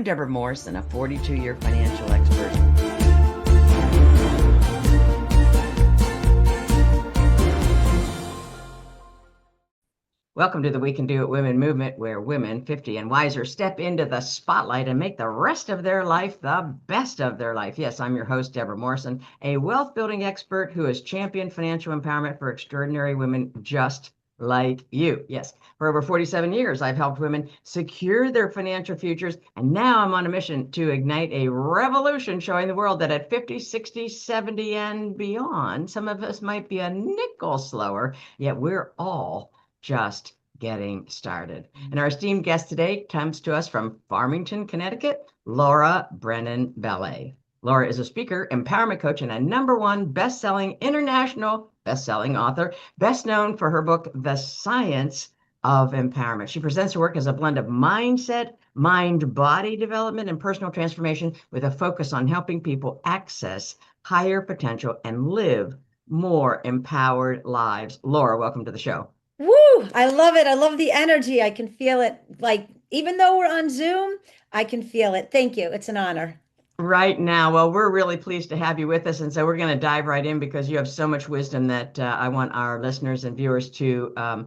Debra Morrison, a 42-year financial expert. Welcome to the We Can Do It Women movement, where women 50 and wiser step into the spotlight and make the rest of their life the best of their life. Yes, I'm your host, Debra Morrison, a wealth building expert who has championed financial empowerment for extraordinary women just like you. Yes, for over 47 years, I've helped women secure their financial futures. And now I'm on a mission to ignite a revolution showing the world that at 50, 60, 70, and beyond, some of us might be a nickel slower, yet we're all just getting started. And our esteemed guest today comes to us from Farmington, Connecticut, Laura Ballet. Laura is a speaker, empowerment coach, and a #1 best-selling international best-selling author, best known for her book, The Science of Empowerment. She presents her work as a blend of mindset, mind-body development, and personal transformation with a focus on helping people access higher potential and live more empowered lives. Laura, welcome to the show. Woo! I love it. I love the energy. I can feel it. Like, even though we're on Zoom, I can feel it. Thank you. It's an honor. Right now, well, we're really pleased to have you with us. And so we're going to dive right in because you have so much wisdom that I want our listeners and viewers to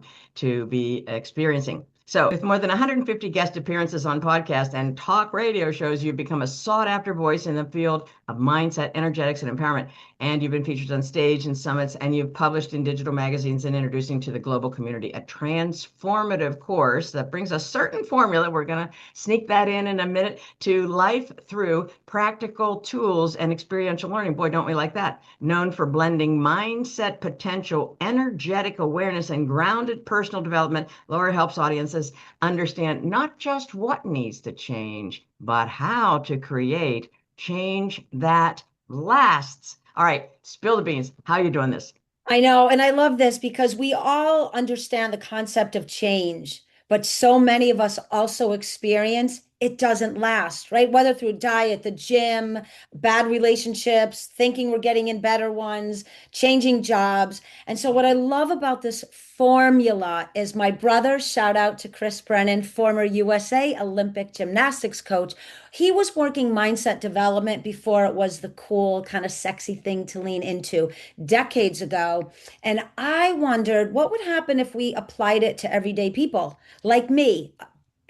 be experiencing. So with more than 150 guest appearances on podcasts and talk radio shows, you've become a sought after voice in the field of mindset, energetics, and empowerment. And you've been featured on stage and summits, and you've published in digital magazines and introducing to the global community a transformative course that brings a certain formula. We're going to sneak that in a minute to life through practical tools and experiential learning. Boy, don't we like that? Known for blending mindset, potential, energetic awareness, and grounded personal development, Laura helps audiences understand not just what needs to change, but how to create change that lasts. All right, spill the beans. How are you doing this? I know. And I love this because we all understand the concept of change, but so many of us also experience it doesn't last, right? Whether through diet, the gym, bad relationships, thinking we're getting in better ones, changing jobs. And so, what I love about this formula is my brother, shout out to Chris Brennan, former USA Olympic gymnastics coach. He was working mindset development before it was the cool, kind of sexy thing to lean into decades ago. And I wondered what would happen if we applied it to everyday people like me,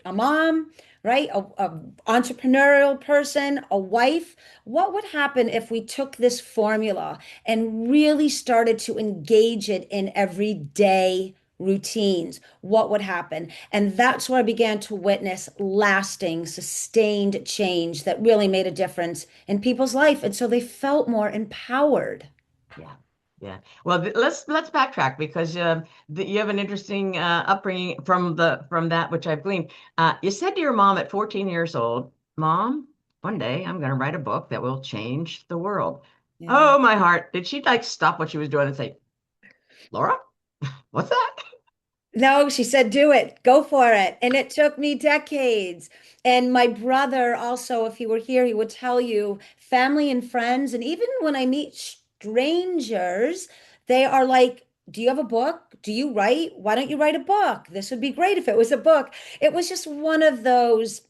a mom, right? A entrepreneurial person, a wife. What would happen if we took this formula and really started to engage it in everyday routines? What would happen? And that's where I began to witness lasting, sustained change that really made a difference in people's life. And so they felt more empowered. Yeah. Yeah. Well, let's backtrack because you have an interesting upbringing from that which I've gleaned. You said to your mom at 14 years old, "Mom, one day I'm going to write a book that will change the world." Yeah. Oh, my heart. Did she like stop what she was doing and say, "Laura, what's that?" No, she said, do it, go for it. And it took me decades. And my brother also, if he were here, he would tell you family and friends. And even when I meet strangers, they are like, do you have a book? Do you write? Why don't you write a book? This would be great if it was a book. It was just one of those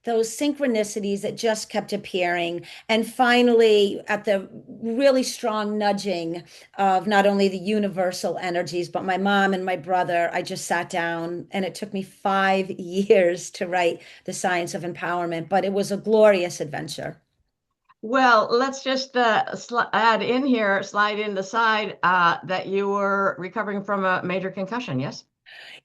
synchronicities that just kept appearing. And finally, at the really strong nudging of not only the universal energies, but my mom and my brother, I just sat down and it took me 5 years to write The Science of Empowerment, but it was a glorious adventure. Well, let's just add in here, slide in the side that you were recovering from a major concussion. Yes.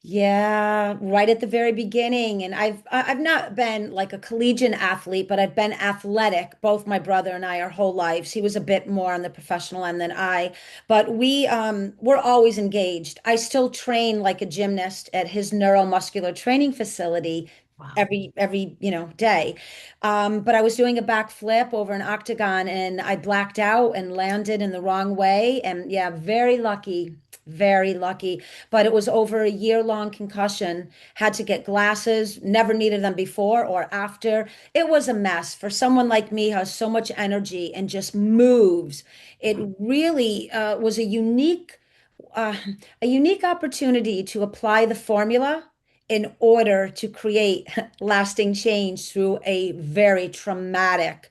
Yeah, right at the very beginning. And I've not been like a collegiate athlete, but I've been athletic, both my brother and I, our whole lives. He was a bit more on the professional end than I, but we're always engaged. I still train like a gymnast at his neuromuscular training facility Wow. every day. But I was doing a backflip over an octagon and I blacked out and landed in the wrong way. And yeah, very lucky. Very lucky, but it was over a year-long concussion. Had to get glasses, never needed them before or after. It was a mess for someone like me who has so much energy and just moves. It really was uh, a unique opportunity to apply the formula in order to create lasting change through a very traumatic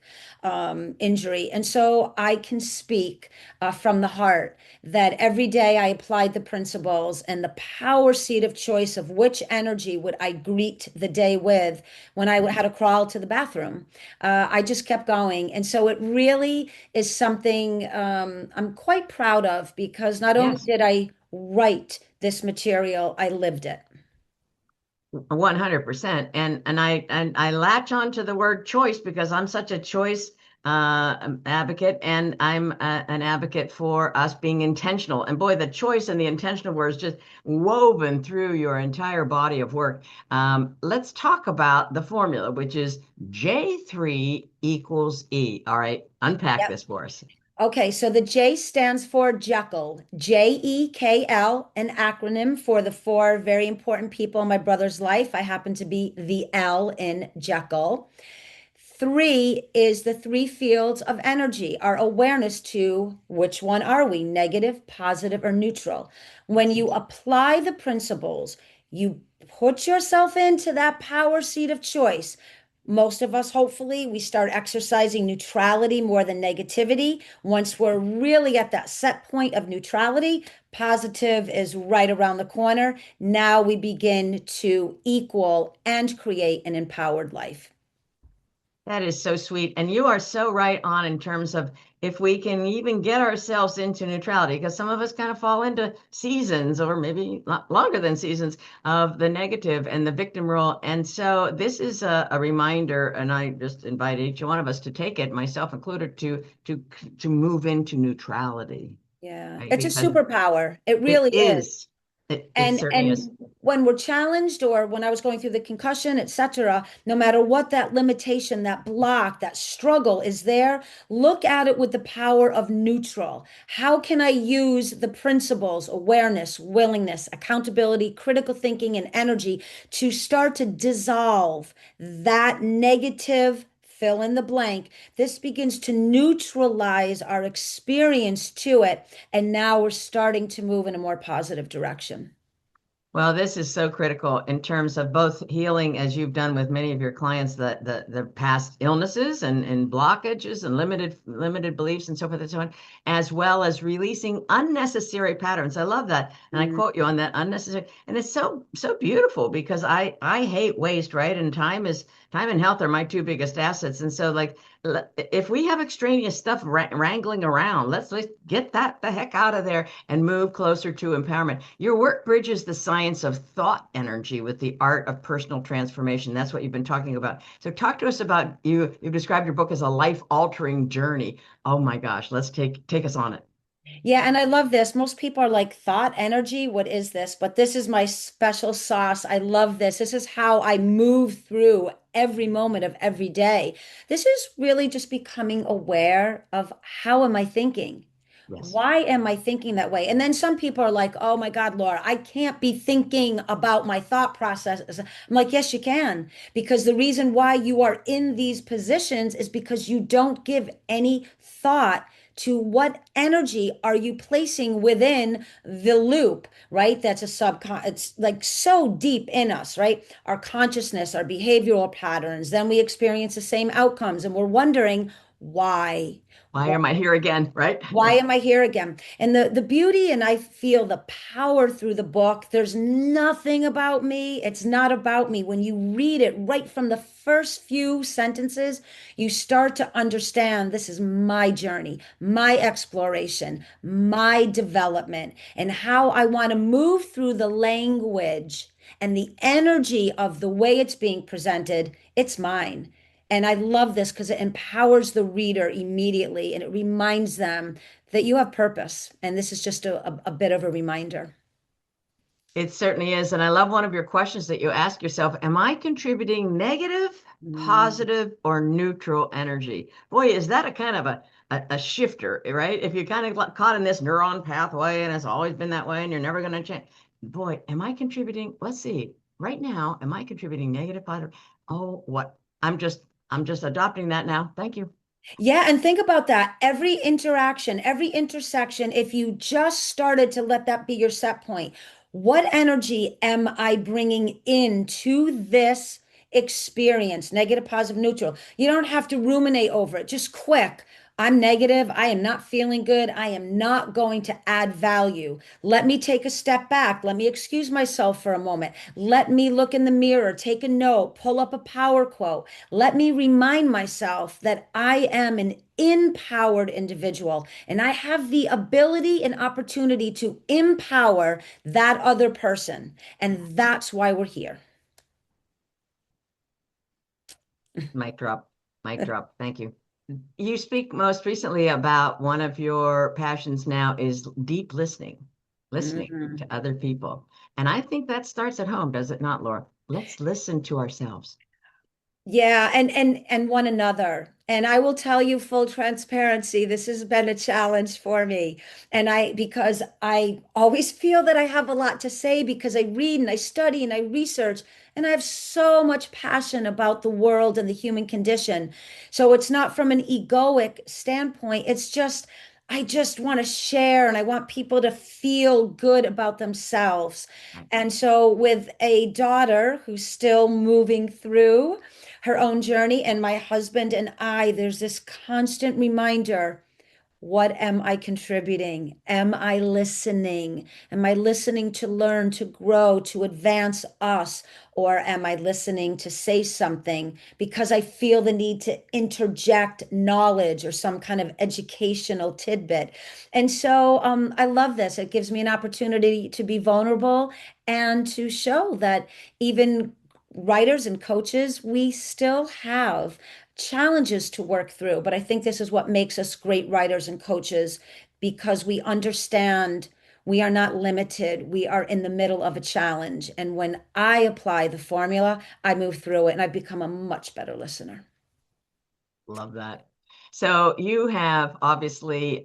injury. And so I can speak from the heart that every day I applied the principles and the power seat of choice of which energy would I greet the day with when I had to crawl to the bathroom. I just kept going. And so it really is something I'm quite proud of because not only Yes. did I write this material, I lived it. 100%. And I latch on to the word choice because I'm such a choice advocate, and I'm an advocate for us being intentional. And boy, the choice and the intentional words just woven through your entire body of work. Let's talk about the formula, which is J3 equals E. All right, unpack Yep. this for us. Okay, so the J stands for Jekyll, Jekyll, an acronym for the four very important people in my brother's life. I happen to be the L in Jekyll. Three is the three fields of energy, our awareness to which one are we, negative, positive, or neutral. When Makes you sense. apply the principles, you put yourself into that power seat of choice. Most of us, hopefully, we start exercising neutrality more than negativity. Once we're really at that set point of neutrality, positive is right around the corner. Now we begin to equal and create an empowered life. That is so sweet. And you are so right on in terms of if we can even get ourselves into neutrality, because some of us kind of fall into seasons or maybe longer than seasons of the negative and the victim role. And so this is a reminder, and I just invite each one of us to take it, myself included, to move into neutrality, Yeah, right? it's a Because superpower. It it really is. is. It certainly is. And when we're challenged or when I was going through the concussion, etc., no matter what that limitation, that block, that struggle is there, look at it with the power of neutral. How can I use the principles, awareness, willingness, accountability, critical thinking, and energy to start to dissolve that negative fill in the blank? This begins to neutralize our experience to it. And now we're starting to move in a more positive direction. Well, this is so critical in terms of both healing, as you've done with many of your clients, the past illnesses and blockages and limited beliefs and so forth and so on, as well as releasing unnecessary patterns. I love that, and I Mm. quote you on that unnecessary. And it's so beautiful because I hate waste, right? And time and health are my two biggest assets. And so, like, if we have extraneous stuff wrangling around, let's get that the heck out of there and move closer to empowerment. Your work bridges the science of thought energy with the art of personal transformation. That's what you've been talking about. So talk to us about you. You've described your book as a life-altering journey. Oh my gosh, let's take us on it. Yeah, and I love this. Most people are like, thought energy, what is this? But this is my special sauce. I love this. This is how I move through every moment of every day. This is really just becoming aware of how am I thinking? Yes. Why am I thinking that way? And then some people are like, oh my God, Laura, I can't be thinking about my thought processes. I'm like, yes, you can. Because the reason why you are in these positions is because you don't give any thought to what energy are you placing within the loop, right? That's a it's like so deep in us, right? Our consciousness, our behavioral patterns, then we experience the same outcomes and we're wondering why. Why am I here again? Right? Why am I here again? And the beauty, and I feel the power through the book. There's nothing about me. It's not about me. When you read it right from the first few sentences, you start to understand this is my journey, my exploration, my development, and how I want to move through the language and the energy of the way it's being presented. It's mine. And I love this because it empowers the reader immediately and it reminds them that you have purpose. And this is just a bit of a reminder. It certainly is. And I love one of your questions that you ask yourself, am I contributing negative, Mm. positive, or neutral energy? Boy, is that a kind of a shifter, right? If you're kind of caught in this neuron pathway and it's always been that way and you're never going to change. Boy, am I contributing? Let's see. Right now, am I contributing negative, positive? Oh, what? I'm just adopting that now. Thank you. Yeah, and think about that. Every interaction, every intersection, if you just started to let that be your set point, What energy am I bringing into this experience? Negative, positive, neutral. You don't have to ruminate over it. Just quick. I'm negative. I am not feeling good. I am not going to add value. Let me take a step back. Let me excuse myself for a moment. Let me look in the mirror, take a note, pull up a power quote. Let me remind myself that I am an empowered individual and I have the ability and opportunity to empower that other person. And that's why we're here. Mic drop. Mic drop. Thank you. You speak most recently about one of your passions now is deep listening, listening Mhm. to other people. And I think that starts at home, does it not, Laura? Let's listen to ourselves. Yeah, and one another. And I will tell you full transparency, this has been a challenge for me. And I because I always feel that I have a lot to say because I read and I study and I research and I have so much passion about the world and the human condition. So it's not from an egoic standpoint. It's just I just want to share and I want people to feel good about themselves. Right. And so with a daughter who's still moving through her own journey, and my husband and I, there's this constant reminder. What am I contributing? Am I listening? Am I listening to learn, to grow, to advance us? Or am I listening to say something because I feel the need to interject knowledge or some kind of educational tidbit? And so I love this. It gives me an opportunity to be vulnerable and to show that even writers and coaches, we still have challenges to work through. But I think this is what makes us great writers and coaches because we understand we are not limited. We are in the middle of a challenge. And when I apply the formula, I move through it and I become a much better listener. Love that. So you have obviously,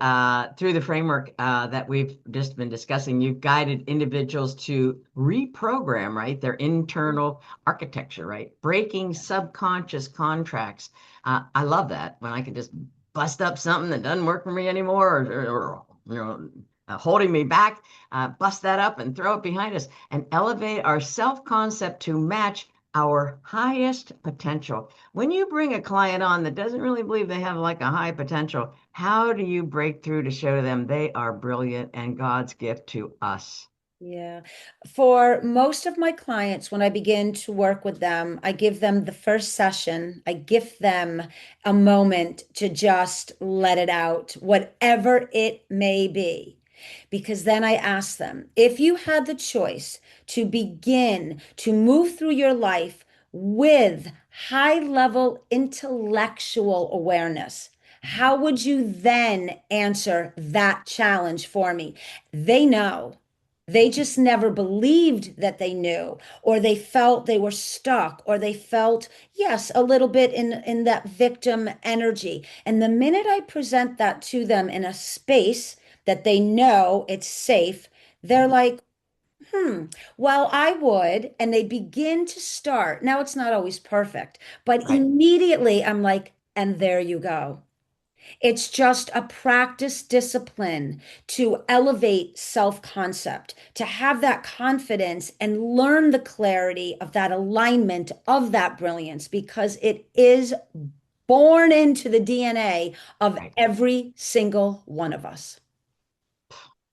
through the framework that we've just been discussing, you've guided individuals to reprogram, right, their internal architecture, right, breaking subconscious contracts. I love that when I can just bust up something that doesn't work for me anymore, holding me back, bust that up and throw it behind us, and elevate our self-concept to match our highest potential. When you bring a client on that doesn't really believe they have like a high potential, how do you break through to show them they are brilliant and God's gift to us? Yeah. For most of my clients, when I begin to work with them, I give them the first session. I give them a moment to just let it out, whatever it may be. Because then I ask them, if you had the choice to begin to move through your life with high level intellectual awareness, how would you then answer that challenge for me? They know. They just never believed that they knew, or they felt they were stuck, or they felt, yes, a little bit in that victim energy. And the minute I present that to them in a space that they know it's safe, they're like, well, I would. And they begin to start. Now, it's not always perfect, but Right. immediately I'm like, and there you go. It's just a practice discipline to elevate self concept, to have that confidence and learn the clarity of that alignment of that brilliance because it is born into the DNA of Right. every single one of us.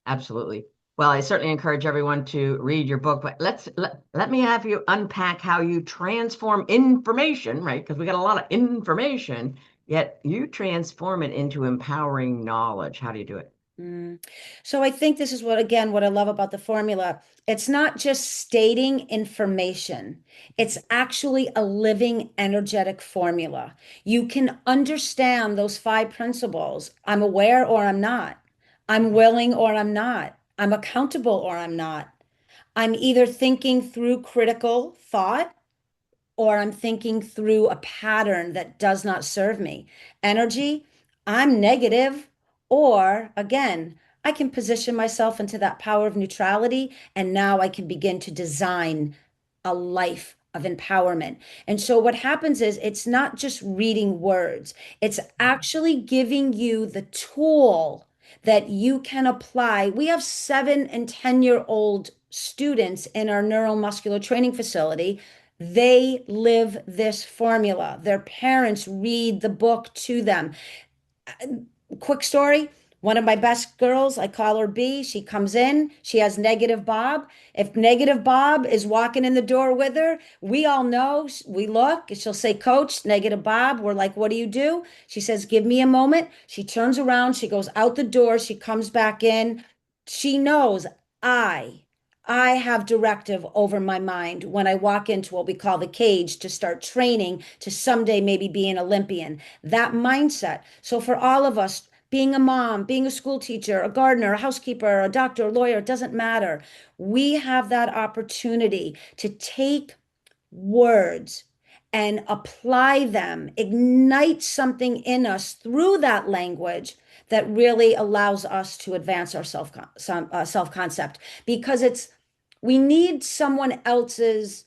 Absolutely. Well, I certainly encourage everyone to read your book, but let me have you unpack how you transform information, right? Because we got a lot of information, yet you transform it into empowering knowledge. How do you do it? Mm. So I think this is what, again, what I love about the formula. It's not just stating information, it's actually a living energetic formula. You can understand those five principles. I'm aware or I'm not. I'm willing or I'm not. I'm accountable or I'm not. I'm either thinking through critical thought or I'm thinking through a pattern that does not serve me. Energy, I'm negative, or again, I can position myself into that power of neutrality, and now I can begin to design a life of empowerment. And so what happens is it's not just reading words, it's actually giving you the tool that you can apply. We have 7 and 10-year-old students in our neuromuscular training facility, they live this formula. Their parents read the book to them. Quick story. One of my best girls, I call her B. She comes in, she has negative Bob. If negative Bob is walking in the door with her, we all know, we look, she'll say, Coach, negative Bob. We're like, what do you do? She says, give me a moment. She turns around, she goes out the door, she comes back in. She knows I, I have directive over my mind when I walk into what we call the cage to start training to someday maybe be an Olympian. That mindset. So for all of us, being a mom, being a school teacher, a gardener, a housekeeper, a doctor, a lawyer, it doesn't matter. We have that opportunity to take words and apply them, ignite something in us through that language that really allows us to advance our self concept, because we need someone else's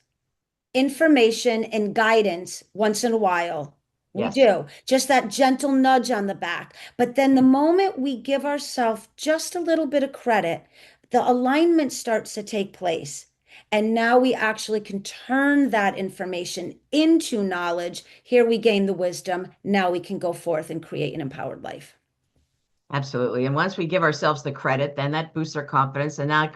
information and guidance once in a while. We Yes. do. Just that gentle nudge on the back. But then the moment we give ourselves just a little bit of credit, the alignment starts to take place. And now we actually can turn that information into knowledge. Here we gain the wisdom. Now we can go forth and create an empowered life. Absolutely. And once we give ourselves the credit, then that boosts our confidence and that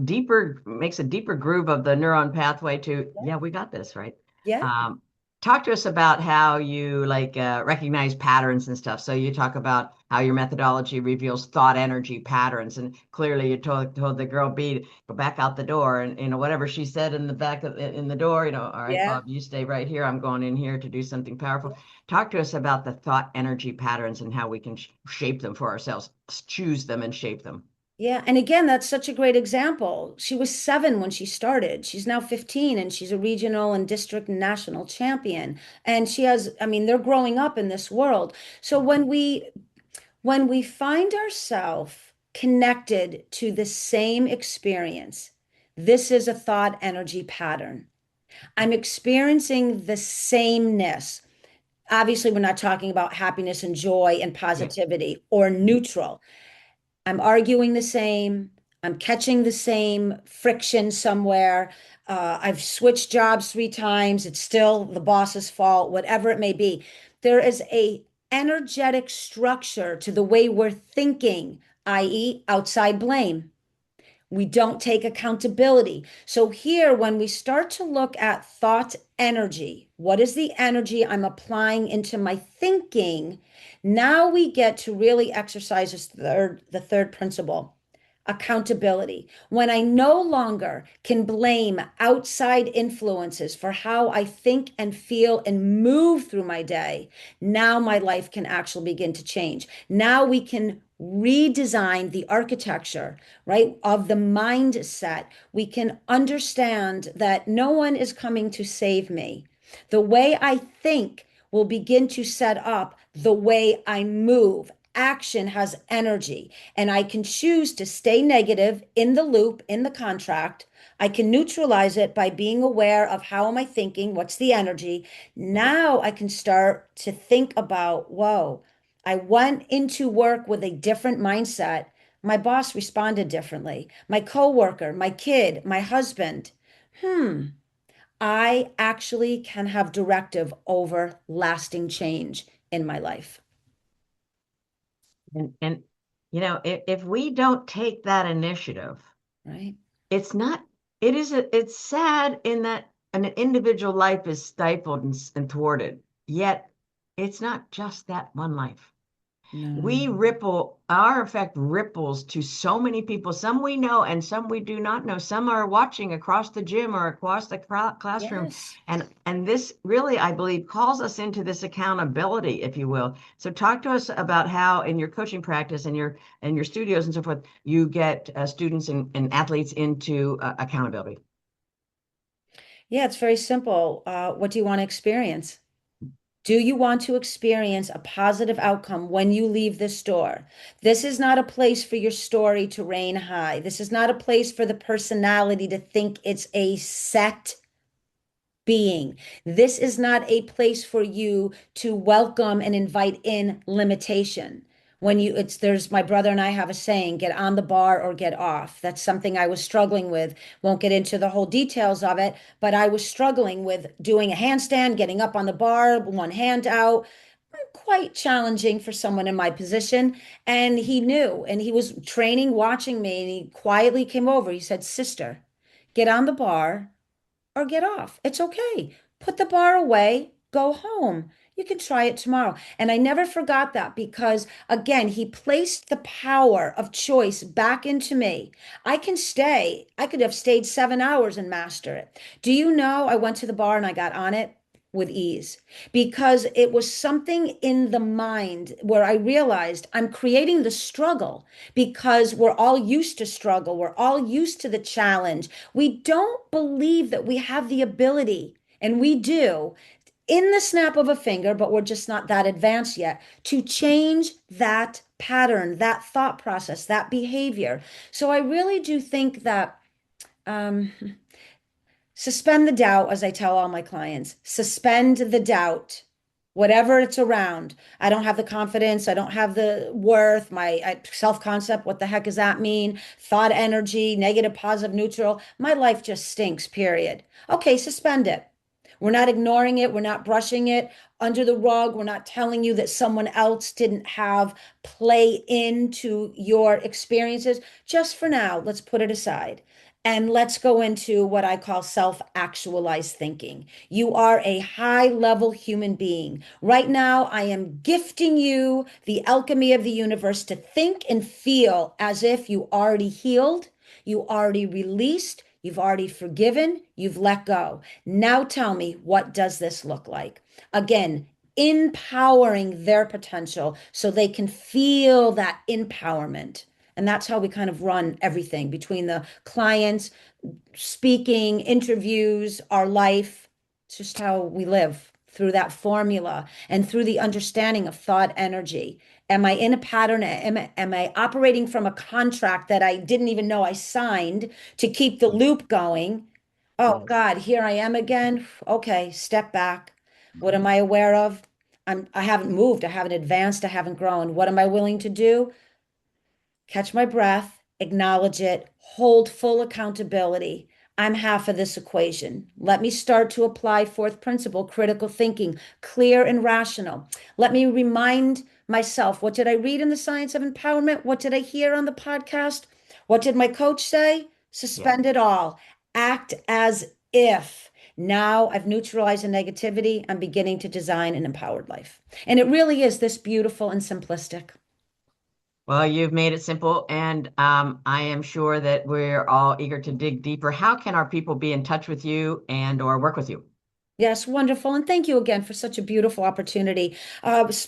deeper makes a deeper groove of the neuron pathway to, Yeah. yeah, we got this, right? Yeah. Um, Talk to us about how you like recognize patterns and stuff. So you talk about how your methodology reveals thought energy patterns. And clearly you told the girl B to go back out the door and, whatever she said in the back of in the door, all right, Yeah. Bob, you stay right here. I'm going in here to do something powerful. Talk to us about the thought energy patterns and how we can shape them for ourselves, choose them and shape them. Yeah. And again, that's such a great example. She was 7 when she started. She's now 15 and she's a regional and district and national champion. And she has, I mean, they're growing up in this world. So when we find ourselves connected to the same experience, this is a thought energy pattern. I'm experiencing the sameness. Obviously, we're not talking about happiness and joy and Yeah. positivity or neutral. I'm arguing the same. I'm catching the same friction somewhere. I've switched jobs 3 times. It's still the boss's fault, whatever it may be. There is a energetic structure to the way we're thinking, i.e., outside blame. We don't take accountability. So, here, when we start to look at thought energy, what is the energy I'm applying into my thinking? Now we get to really exercise the third principle, accountability. When I no longer can blame outside influences for how I think and feel and move through my day, now my life can actually begin to change. Now we can redesign the architecture, right, of the mindset. We can understand that no one is coming to save me. The way I think will begin to set up the way I move. Action has energy, and I can choose to stay negative in the loop, in the contract. I can neutralize it by being aware of how am I thinking, what's the energy. Now I can start to think about, whoa, I went into work with a different mindset. My boss responded differently. My coworker, my kid, my husband. I actually can have directive over lasting change in my life, And if we don't take that initiative, right? it's not, it's sad in that an individual life is stifled and thwarted, yet it's not just that one life. No. We ripple, our effect ripples to so many people. Some we know and some we do not know. Some are watching across the gym or across the classroom. Yes. And this really, I believe, calls us into this accountability, if you will. So talk to us about how in your coaching practice and your studios and so forth, you get students and athletes into accountability. Yeah, it's very simple. What do you want to experience? Do you want to experience a positive outcome when you leave this store? This is not a place for your story to reign high. This is not a place for the personality to think it's a set being. This is not a place for you to welcome and invite in limitation. When there's my brother and I have a saying, get on the bar or get off. That's something I was struggling with. Won't get into the whole details of it, but I was struggling with doing a handstand, getting up on the bar, one hand out. Quite challenging for someone in my position. And he knew, and he was training, watching me, and he quietly came over. He said, Sister, get on the bar or get off. It's okay. Put the bar away, go home. You can try it tomorrow. And I never forgot that because, again, he placed the power of choice back into me. I can stay. I could have stayed 7 hours and master it. Do you know I went to the bar and I got on it with ease because it was something in the mind where I realized I'm creating the struggle because we're all used to struggle. We're all used to the challenge. We don't believe that we have the ability, and we do in the snap of a finger, but we're just not that advanced yet to change that pattern, that thought process, that behavior. So I really do think that um, suspend the doubt, as I tell all my clients, suspend the doubt, whatever it's around. I don't have the confidence. I don't have the worth, my self-concept. What the heck does that mean? Thought energy, negative, positive, neutral. My life just stinks, period. Okay, suspend it. We're not ignoring it. We're not brushing it under the rug. We're not telling you that someone else didn't have play into your experiences. Just for now, let's put it aside. And let's go into what I call self-actualized thinking. You are a high-level human being. Right now, I am gifting you the alchemy of the universe to think and feel as if you already healed, you already released, you've already forgiven, you've let go. Now tell me, what does this look like? Again, empowering their potential so they can feel that empowerment. And that's how we kind of run everything between the clients, speaking, interviews, our life. It's just how we live through that formula and through the understanding of thought energy. Am I in a pattern? Am I operating from a contract that I didn't even know I signed to keep the loop going? Oh Yes. God, here I am again. Okay, step back. What am I aware of? I haven't moved, I haven't advanced, I haven't grown. What am I willing to do? Catch my breath, acknowledge it, hold full accountability. I'm half of this equation. Let me start to apply fourth principle, critical thinking, clear and rational. Let me remind myself, what did I read in the Science of Empowerment? What did I hear on the podcast? What did my coach say? Yeah. Suspend it all. Act as if. Now I've neutralized the negativity. I'm beginning to design an empowered life. And it really is this beautiful and simplistic. Well, you've made it simple, and I am sure that we're all eager to dig deeper. How can our people be in touch with you and or work with you? Yes, wonderful. And thank you again for such a beautiful opportunity.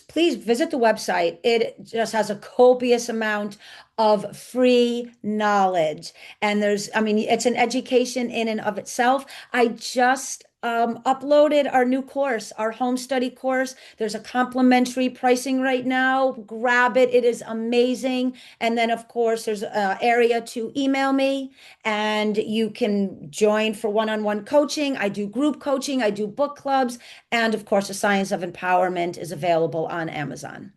Please visit the website. It just has a copious amount of free knowledge. And I mean, it's an education in and of itself. I just uploaded our new course, our home study course. There's a complimentary pricing right now. Grab it. It is amazing. And then, of course, there's an area to email me and you can join for one-on-one coaching. I do group coaching, I do book clubs, and of course, the Science of Empowerment is available on Amazon.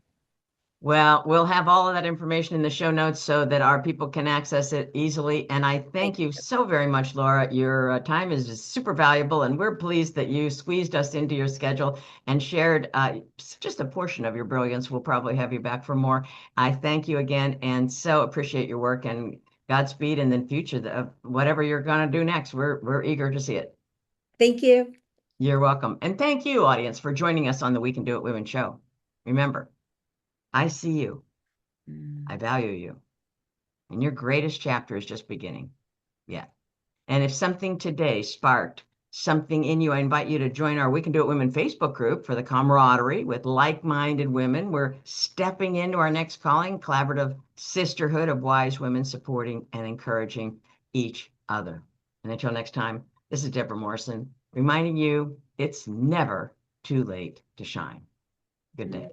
Well, we'll have all of that information in the show notes so that our people can access it easily. And I Thank thank you so very much, Laura. Your time is just super valuable, and we're pleased that you squeezed us into your schedule and shared just a portion of your brilliance. We'll probably have you back for more. I thank you again and so appreciate your work and Godspeed in the future of whatever you're going to do next. We're eager to see it. Thank you. You're welcome. And thank you, audience, for joining us on the We Can Do It Women show. Remember, I see you. I value you. And your greatest chapter is just beginning. Yeah. And if something today sparked something in you, I invite you to join our We Can Do It Women Facebook group for the camaraderie with like-minded women. We're stepping into our next calling, collaborative sisterhood of wise women supporting and encouraging each other. And until next time, this is Debra Morrison reminding you it's never too late to shine. Good day.